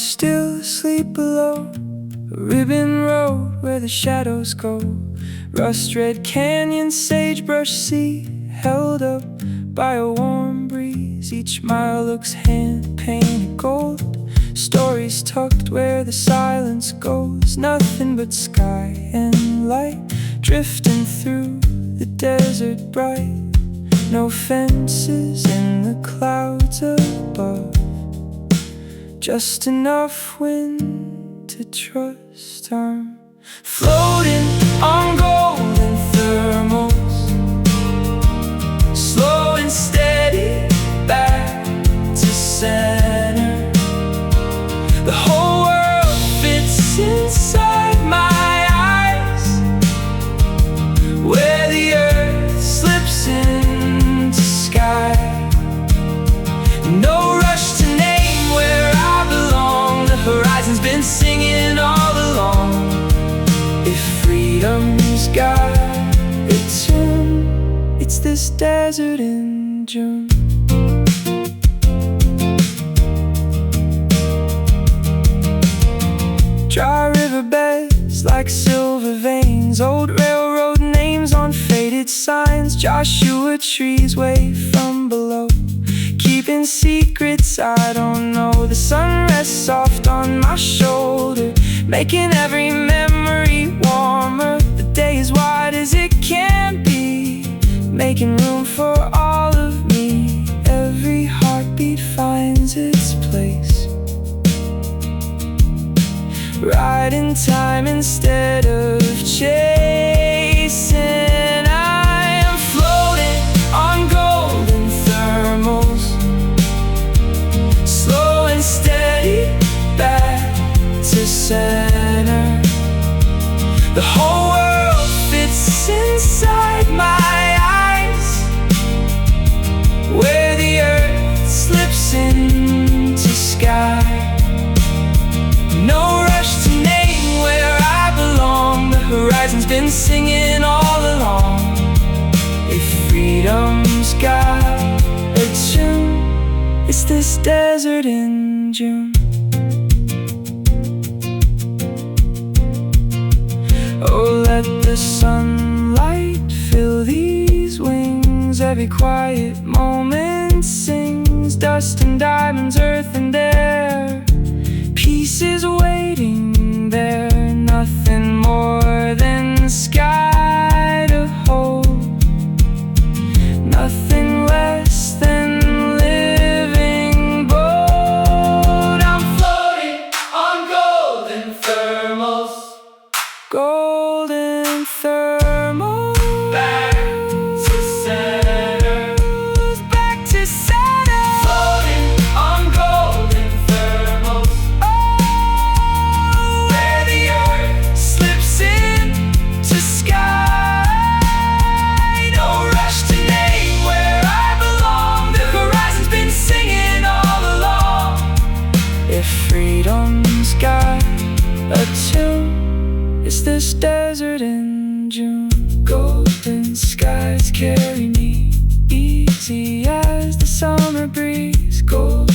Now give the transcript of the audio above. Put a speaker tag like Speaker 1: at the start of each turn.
Speaker 1: still asleep below a ribbon road where the shadows go. Rust-red canyon, sagebrush sea, held up by a warm breeze. Each mile looks hand-painted gold, stories tucked where the silence goes. Nothing but sky and light drifting through the desert bright. No fences in the clouds above, just enough wind to trust. I'm floating on golden thermals, slow and steady back to center. The whole world fits inside my eyes, where the earth slips into sky. No rush to name where I belong. The horizon's been singing all along. If freedom's got a tune, it's this desert in June. Dry riverbeds like silver veins, old railroad names on faded signs. Joshua trees wave from below, keeping secrets I don't know. The sun rests soft on my shoulder, making every memory warmer. The day is wide as it can be, making room for all of me. Every heartbeat finds its place, right in time instead of chasing. I am floating on golden thermals, slow and steady back to center. The whole world fits inside my eyes, where the earth slips into sky. No rush to name where I belong. The horizon's been singing all along. If freedom's got a tune, it's this desert in June. Oh, let the sunlight fill these wings. Every quiet moment sings. Dust and diamonds, earth and air, peace is waiting there. Nothing more than sky to hold, nothing less than living bold. I'm floating on golden thermals, golden thermals. Back to center, back to center. Floating on golden thermals, where the earth slips into sky. No rush to name where I belong. The horizon's been singing all along. If freedom's got a tune, it's this desert in June. Golden skies carry me easy as the summer breeze. Gold